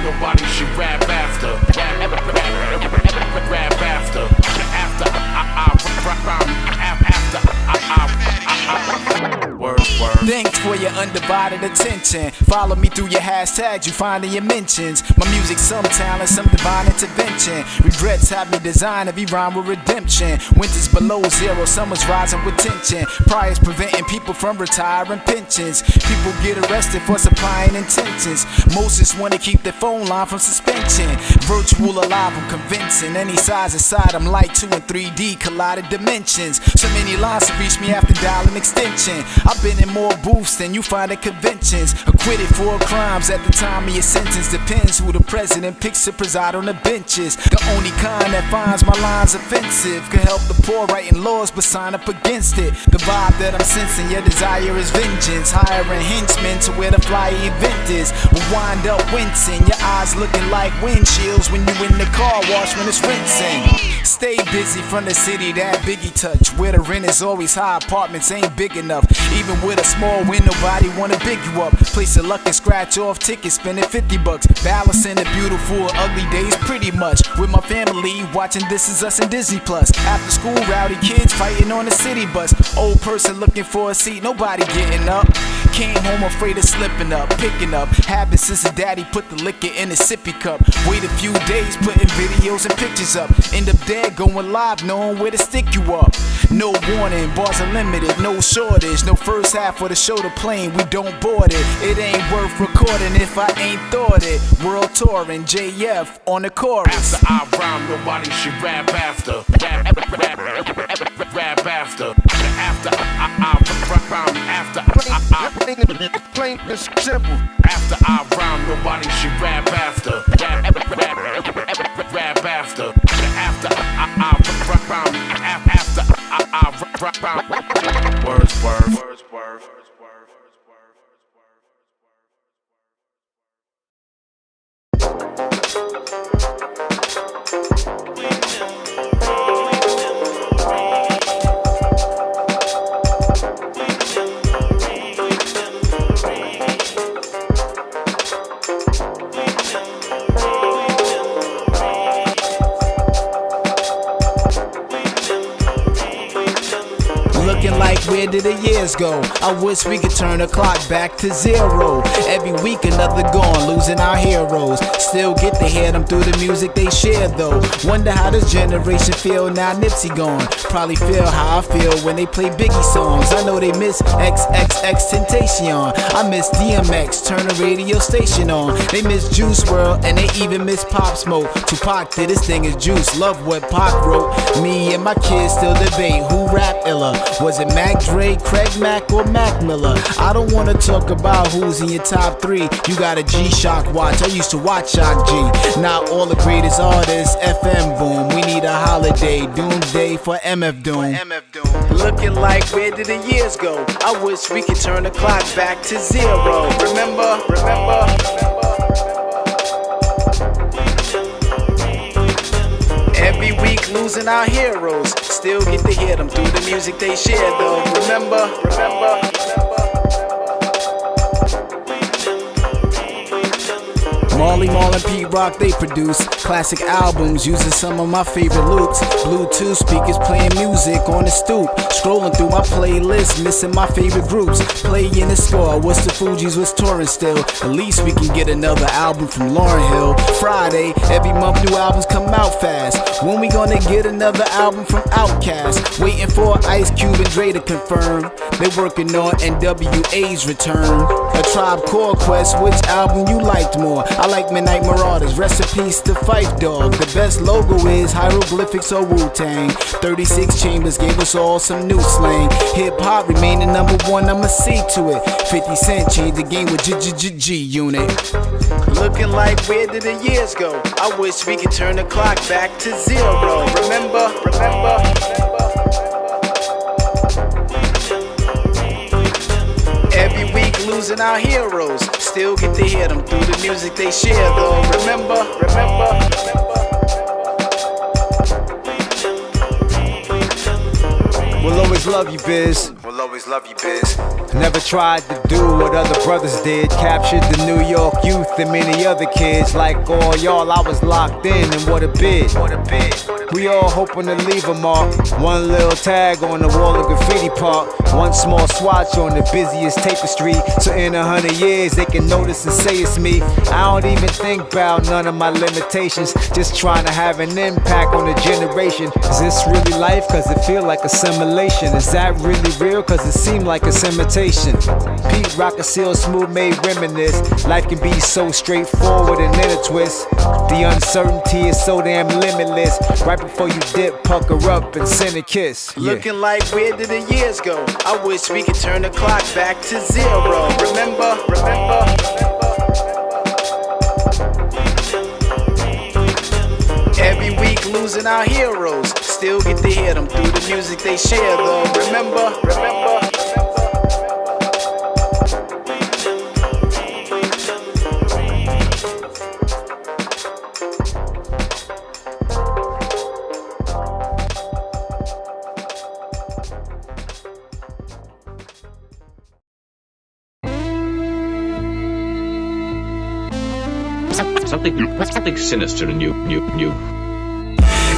nobody should rap after. Rap after. After Wordsworth. Thanks for your undivided attention. Follow me through your hashtags, you find in your mentions. My music, some talent, some divine intervention. Regrets have me design every rhyme with redemption. Winters below zero, summers rising with tension. Priors preventing people from retiring pensions. People get arrested for supplying intentions. Most just want to keep their phone line from suspension. Virtual alive, I'm convincing. Any size inside, I'm like 2 and 3D collided dimensions. So many lines to reach me after dialing extension. I've been in more booths than you find at conventions. Acquitted for crimes at the time of your sentence. Depends who the president picks to preside on the benches. The only kind that finds my lines offensive could help the poor writing laws but sign up against it. The vibe that I'm sensing, your desire is vengeance. Hiring henchmen to where the flyer event is. Will wind up wincing, your eyes looking like windshields when you in the car wash when it's rinsing. Stay busy from the city that Biggie touch, where the rent is always high, apartments ain't big enough. Even with a small win, nobody wanna big you up. Place a luck and scratch off tickets, spending 50 bucks. Balancing the beautiful, ugly days pretty much. With my family, watching This Is Us and Disney Plus. After school, rowdy kids fighting on the city bus. Old person looking for a seat, nobody getting up. Came home afraid of slipping up, picking up habits since his daddy put the liquor in his sippy cup. Wait a few days, putting videos and pictures up. End up dead, going live, knowing where to stick you up. No warning, bars are limited, no shortage. No first half of the show to plane, we don't board it. It ain't worth recording if I ain't thought it. World touring, JF on the chorus. After I rhyme, nobody should rap after. Rap after. After I rhyme, after plain and simple. After I rhyme, nobody should rap after. Rap after. After I rhyme, after I rhyme. Wordsworth. Looking like where did the years go? I wish we could turn the clock back to zero. Every week another gone, losing our heroes. Still get to hear them through the music they share though. Wonder how this generation feel now Nipsey gone. Probably feel how I feel when they play Biggie songs. I know they miss XXX Tentacion. I miss DMX, turn the radio station on. They miss Juice WRLD and they even miss Pop Smoke. Tupac did his thing as Juice, love what Pac wrote. Me and my kids still debate who rap iller. Was it Mac Dre, Craig Mack, or Mac Miller? I don't wanna talk about who's in your top 3. You got a G-Shock watch, I used to watch Shock G. Not all the greatest artists, FM boom. We need a holiday, doomsday for MF Doom. Looking like where did the years go? I wish we could turn the clock back to zero. Remember? Every week losing our heroes. Still get to hear them through the music they share though. Remember? Marley Marl and Pete Rock, they produce classic albums using some of my favorite loops. Bluetooth speakers playing music on the stoop. Scrolling through my playlist, missing my favorite groups. Playing the score, what's the Fugees, what's touring still? At least we can get another album from Lauryn Hill. Friday, every month new albums come out fast. When we gonna get another album from Outkast? Waiting for Ice Cube and Dre to confirm. They working on NWA's return. A Tribe Called Quest, which album you liked more? I like Midnight Marauders, rest in peace to Phife Dawg. The best logo is hieroglyphics or Wu-Tang. 36 Chambers gave us all some new slang. Hip-hop remaining #1, I'ma see to it. 50 Cent changed the game with G-Unit. Looking like where did the years go? I wish we could turn the clock back to zero. Remember? Every week losing our heroes. Still get to hear them through the music they share though. Remember? We'll always love you, Biz. always love you, Biz. Never tried to do what other brothers did. Captured the New York youth and many other kids. Like all y'all, I was locked in, and what a bid. We all hoping to leave a mark. One little tag on the wall of Graffiti Park. One small swatch on the busiest tapestry. So in 100 years they can notice and say it's me. I don't even think about none of my limitations. Just trying to have an impact on the generation. Is this really life? Cause it feel like a simulation. Is that really real? Cause it seem like it's imitation. Pete Rock a seal, smooth made reminisce. Life can be so straightforward and in a twist. The uncertainty is so damn limitless. Right before you dip, pucker up and send a kiss. Looking like where did the years go? I wish we could turn the clock back to zero. Remember. Every week losing our heroes. Still get to hear them through the music they share though. Remember. Something sinister in you.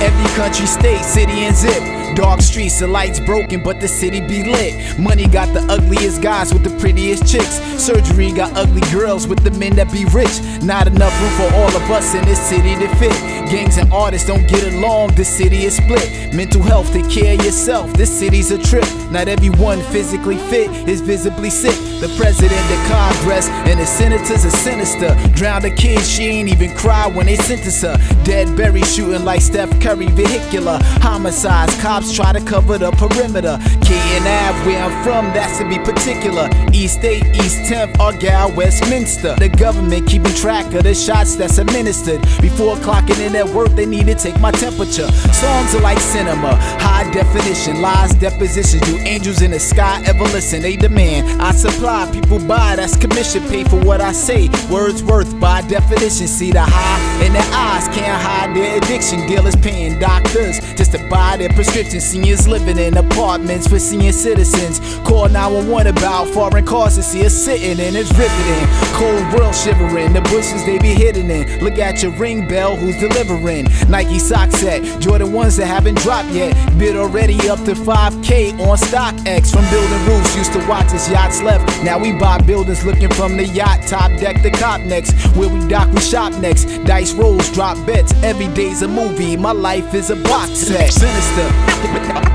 Every country, state, city, and zip. Dark streets, the lights broken, but the city be lit. Money got the ugliest guys with the prettiest chicks. Surgery got ugly girls with the men that be rich. Not enough room for all of us in this city to fit. Gangs and artists don't get along, this city is split. Mental health, take care of yourself, this city's a trip. Not everyone physically fit is visibly sick. The president, the Congress, and the senators are sinister. Drowned a kid, she ain't even cry when they sentence her. Dead Berry shooting like Steph Curry, vehicular homicides. Cops try to cover the perimeter. K&Ave, where I'm from, that's to be particular. East 8, East 10th, Argyle, Westminster. The government keeping track of the shots that's administered. Before clocking in at work, they need to take my temperature. Songs are like cinema, high definition, lies, depositions. You angels in the sky ever listen? They demand, I supply, people buy, that's commission. Pay for what I say, Wordsworth by definition. See the high in their eyes, can't hide their addiction. Dealers paying doctors just to buy their prescriptions. Seniors living in apartments for senior citizens. Call 911 about foreign cars to see us sitting in, it's riveting. Cold world shivering, the bushes they be hidden in. Look at your ring bell, who's delivering? Nike sock set, Jordan ones that haven't dropped yet. Bid already up to 5K on StockX. From building roofs, used to watch as yachts left. Now we buy buildings looking from the yacht top deck to cop next. Where we dock, we shop next. Dice rolls, drop bets. Every day's a movie, my life is a box set. Sinister,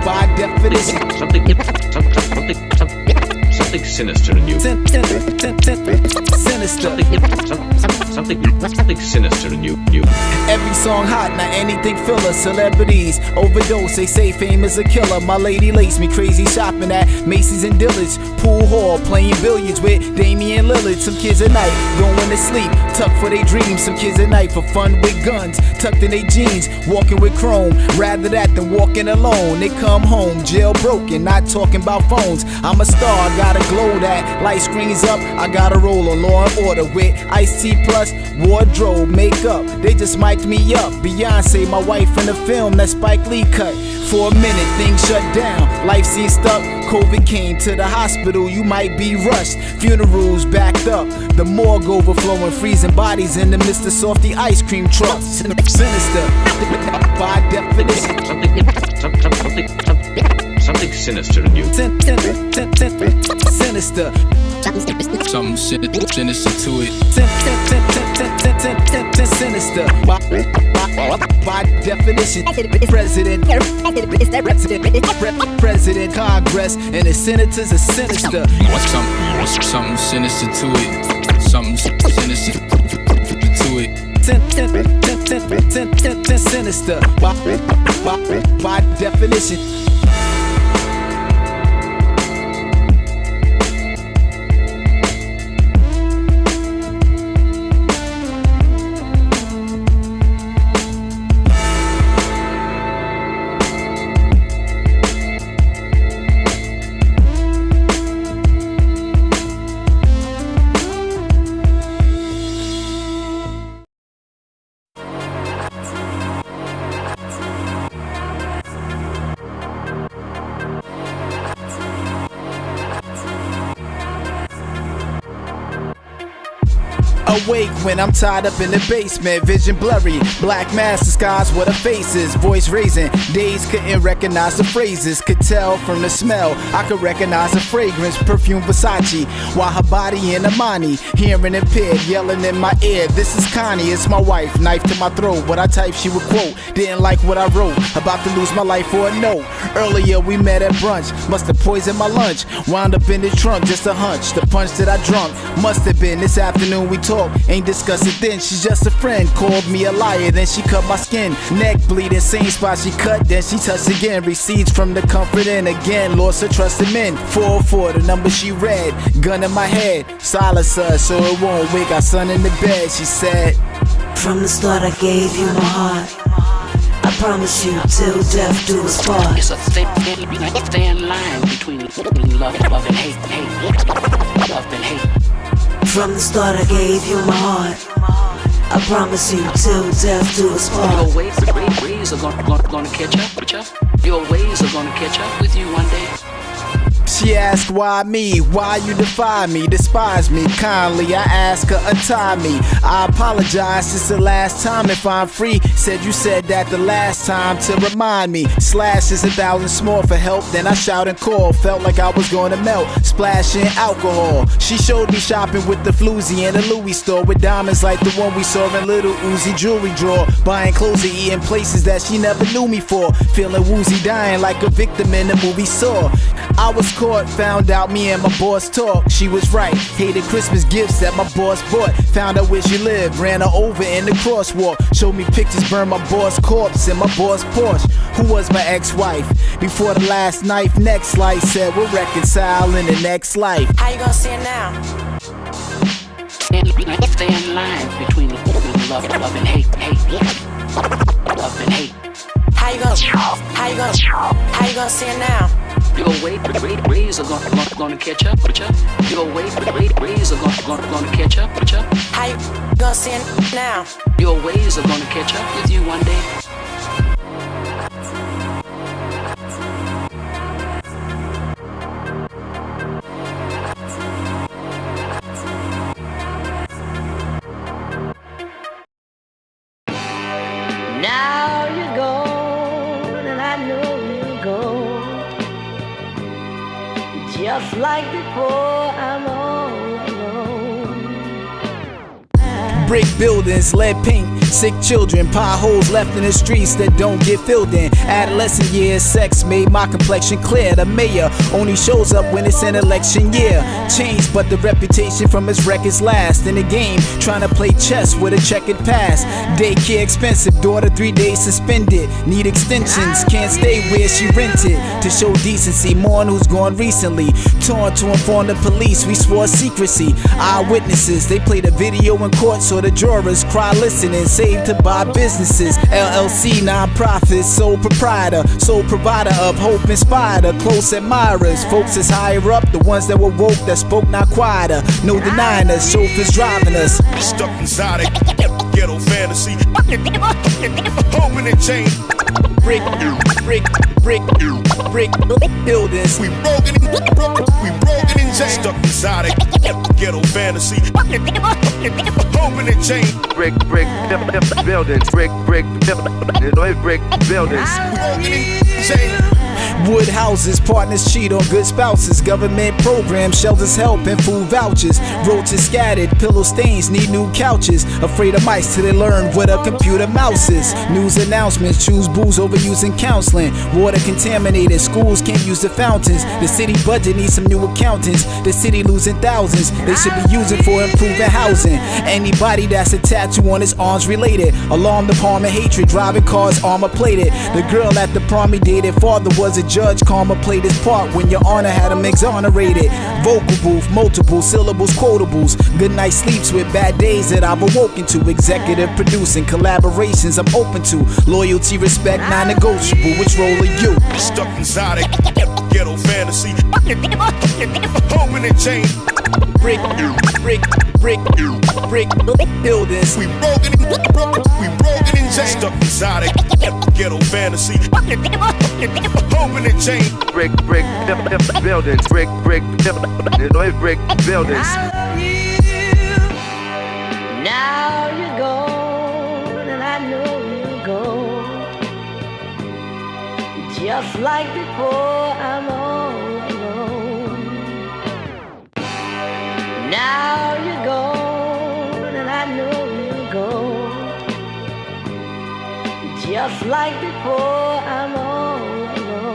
by definition. Something sinister in you. Sinister. Something sinister in you. Every song hot, not anything filler. Celebrities overdose, they say fame is a killer. My lady lace me crazy shopping at Macy's and Dillard's. Pool hall, playing billiards with Damian Lillard. Some kids at night going to sleep, tucked for their dreams. Some kids at night for fun with guns, tucked in their jeans, walking with chrome. Rather that than walking alone. They come home jailbroken, not talking about phones. I'm a star, I got a glow that light screens up. I got a roll on Law and Order with Ice-T plus wardrobe, makeup. They just mic'd me up. Beyonce, my wife in the film that Spike Lee cut. For a minute, things shut down. Life seemed stuck. COVID came to the hospital, you might be rushed. Funerals backed up. The morgue overflowing, freezing bodies in the Mr. Softy ice cream truck. Sinister, by definition. Something sinister in you. Sinister. Something sinister to it. Sinister. By definition. President, Congress, and the senators are sinister. Something sinister to it. Something sinister to it. Sinister. By definition. Awake when I'm tied up in the basement, vision blurry, black mask disguised what her face is, voice raising, days couldn't recognize the phrases, could tell from the smell, I could recognize the fragrance, perfume Versace, while her body in Amani, hearing impaired, yelling in my ear, this is Connie, it's my wife, knife to my throat, what I typed she would quote, didn't like what I wrote, about to lose my life for a note, earlier we met at brunch, must have poisoned my lunch, wound up in the trunk, just a hunch, the punch that I drunk, must have been this afternoon we talk, ain't discuss it then, she's just a friend, called me a liar, then she cut my skin, neck bleeding, same spot she cut, then she touched again, recedes from the comfort and again, lost her trust in men, 404, the number she read, gun in my head, silence her so it won't wake our son in the bed, she said, from the start I gave you my heart, I promise you till death do us part. It's a thin line between love and hate, love and hate. From the start I gave you my heart, I promise you till death do us part. Your ways are gonna catch up with you. Your ways are gonna catch up with you one day. She asked why me, why you defy me, despise me kindly, I ask her untie me, I apologize, it's the last time if I'm free, said you said that the last time to remind me, slash is 1,000 small for help, then I shout and call, felt like I was gonna melt, splashing alcohol, she showed me shopping with the floozy in a Louis store, with diamonds like the one we saw in Little Uzi jewelry drawer, buying clothes and eating places that she never knew me for, feeling woozy dying like a victim in the movie Saw, I was caught, found out me and my boss talk. She was right, hated Christmas gifts that my boss bought. Found out where she lived, ran her over in the crosswalk. Showed me pictures, burned my boss' corpse in my boss' Porsche. Who was my ex-wife? Before the last knife, next life said we'll reconcile in the next life. How you gonna see it now? Thin line between love and hate, love and hate. How you gonna see it now? Your ways are gonna catch up with you. Your ways are gonna catch up with you. How you gonna see it now? Your ways are gonna catch up with you one day. Now you're gone and I know you're gone. Just like before, I'm all alone. Brick buildings, lead paint, sick children, potholes left in the streets that don't get filled in. Adolescent years, sex made my complexion clear. The mayor only shows up when it's an election year. Changed, but the reputation from his records last. In the game, trying to play chess with a checkered past. Daycare expensive, daughter 3 days suspended. Need extensions, can't stay where she rented. To show decency, mourn who's gone recently. Torn to inform the police, we swore secrecy. Eyewitnesses, they played a video in court so the jurors cry listening. Saved to buy businesses, LLC, non-profit, sole proprietor, sole provider of hope, inspired her close admirers. Folks is higher up, the ones that were woke, that spoke not quieter. No denying us, chauffeurs driving us. Stuck inside a ghetto fantasy. Hoping it change. Brick buildings. We broken in chains. Stuck inside a ghetto fantasy. Hoping it change. Brick buildings, brick buildings. Broken in chains. Wood houses, partners cheat on good spouses. Government programs, shelters help and food vouchers. Roaches scattered, pillow stains, need new couches. Afraid of mice till they learn what a computer mouse is. News announcements, choose booze over using counseling. Water contaminated, schools can't use the fountains. The city budget needs some new accountants. The city losing thousands, they should be using for improving housing. Anybody that's a tattoo on his arms related. Alarm department hatred, driving cars armor plated. The girl at the prom he dated, father was a judge, karma played his part when your honor had him exonerated. Vocal booth, multiple syllables, quotables. Good night sleeps with bad days that I've awoken to. Executive producing, collaborations I'm open to. Loyalty, respect, non-negotiable. Which role are you? Stuck inside a ghetto fantasy. Hoping it change. Brick buildings. We broken in chains. Stuck inside a ghetto fantasy. Hoping it change. Brick buildings, brick buildings. Now you're gone, and I know you're gone. Just like before, I'm all alone. Now you're gone, and I know you're gone. Just like before, I'm all alone.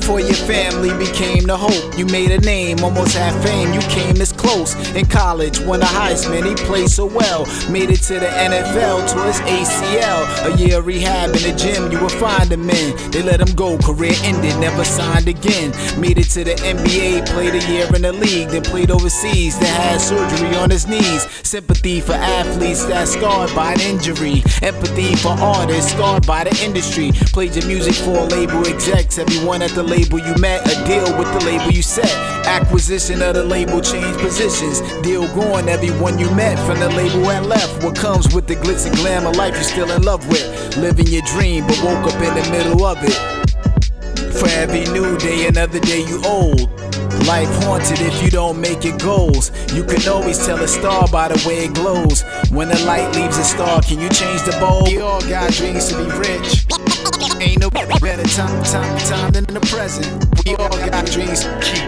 Before your family became the hope, you made a name, almost had fame, you came this close. In college, won a Heisman, he played so well. Made it to the NFL, tore his ACL. A year of rehab in the gym, you would find him in. They let him go, career ended, never signed again. Made it to the NBA, played a year in the league, then played overseas, then had surgery on his knees. Sympathy for athletes that's scarred by an injury. Empathy for artists scarred by the industry. Played your music for label execs, everyone at the label you met, a deal with the label you set. Acquisition of the label changed positions. Deal gone, everyone you met from the label had left. What comes with the glitz and glamour life you're still in love with? Living your dream, but woke up in the middle of it. For every new day, another day you old. Life haunted if you don't make it goals. You can always tell a star by the way it glows. When the light leaves a star, can you change the bulb? We all got dreams to be rich. Ain't no better time than the present. We all got dreams to keep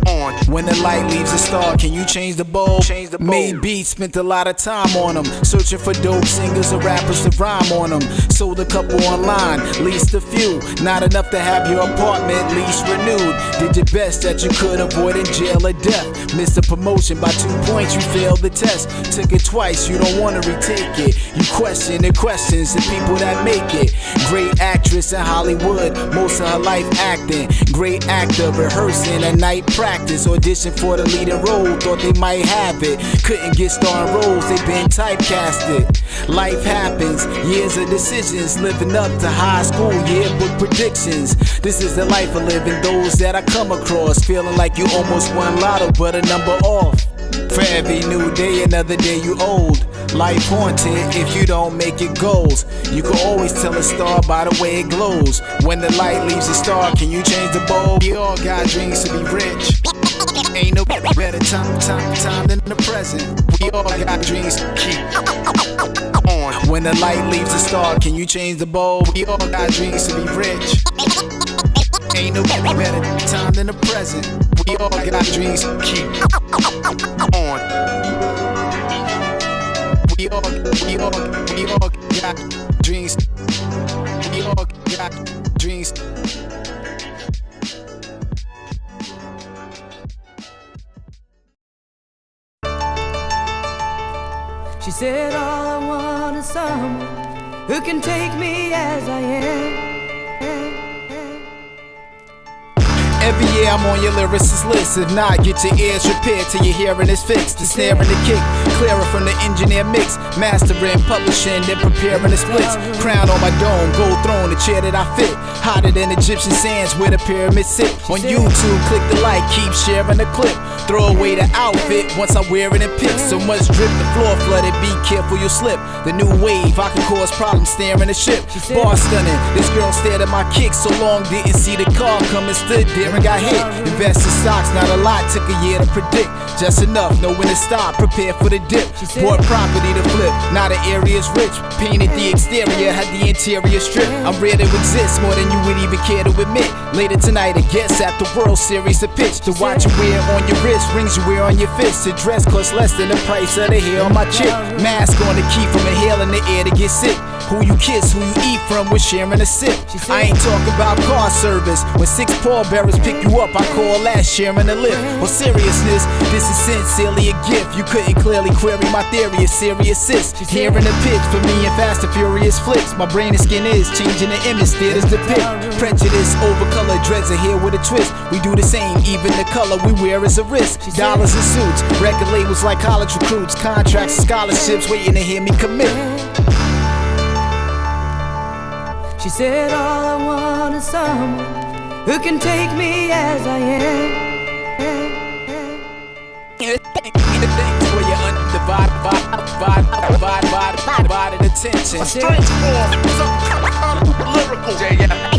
on. When the light leaves a star, can you change the bulb? Made beats, spent a lot of time on them. Searching for dope singers or rappers to rhyme on them. Sold a couple online, leased a few. Not enough to have your apartment lease renewed. Did your best that you could avoid in jail or death. Missed a promotion by 2 points, you failed the test. Took it twice, you don't wanna retake it. You question the questions, the people that make it. Great actress in Hollywood, most of her life acting. Great actor rehearsing at night practice. Audition for the leading role, thought they might have it. Couldn't get starring roles, they been typecasted. Life happens, years of decisions. Living up to high school yearbook predictions. This is the life of living, those that I come across. Feeling like you almost won lotto, but a number off. For every new day, another day you old. Life haunted if you don't make it goals. You can always tell a star by the way it glows. When the light leaves a star, can you change the bulb? We all got dreams to be rich. Ain't no better time than the present. We all got dreams to keep on. When the light leaves a star, can you change the bulb? We all got dreams to be rich. Ain't no better time than the present. We all got dreams to keep on. We all got dreams. We all got dreams. She said all I want is someone who can take me as I am. Every year I'm on your lyricist list. If not, get your ears repaired till your hearing is fixed. The snare and the kick, clearer from the engineer mix. Mastering, publishing, then preparing the splits. Crown on my dome, gold throne, the chair that I fit. Hotter than Egyptian sands where the pyramids sit. On YouTube, click the like, keep sharing the clip. Throw away the outfit once I wear it in pics. So much drip, the floor flooded, be careful you'll slip. The new wave, I can cause problems staring the ship. Bar stunning, this girl stared at my kicks so long, didn't see the car coming, stood there and got hit. Invested stocks, not a lot, took a year to predict. Just enough, know when to stop, prepare for the dip. Bought property to flip, now the area's rich. Painted the exterior, had the interior stripped. I'm rare to exist, more than you would even care to admit. Later tonight, a guest at the World Series to pitch. To watch you wear on your wrist, rings you wear on your fist. To dress costs less than the price of the hair on my chip. Mask on to keep from inhaling the air to get sick. Who you kiss, who you eat from, we're sharing a sip. I ain't talking about car service. When 6 pallbearers pick you up, I call that sharing a lift. On seriousness, this is sincerely a gift. You couldn't clearly query my theory of serious sis. Hearing the pitch for me and Fast and Furious flicks. My brain and skin is changing the image theaters depict. Prejudice over color, dreads are here with a twist. We do the same, even the color we wear is a risk. Dollars and suits, record labels like college recruits. Contracts and scholarships waiting to hear me commit. She said all I want is someone who can take me as I am. me the things where you're undivided attention. A strange form, some kind of lyrical.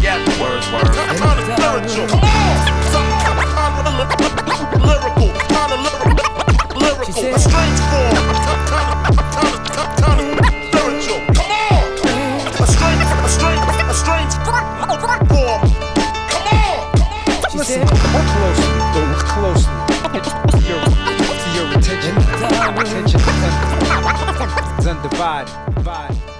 Yeah. Wordsworth. Kind of spiritual. Come on! Some kind of lyrical. Kind of lyrical. A strange form, kind of spiritual. Come on! A strange form. Come on! Listen, closely. Your attention is undivided.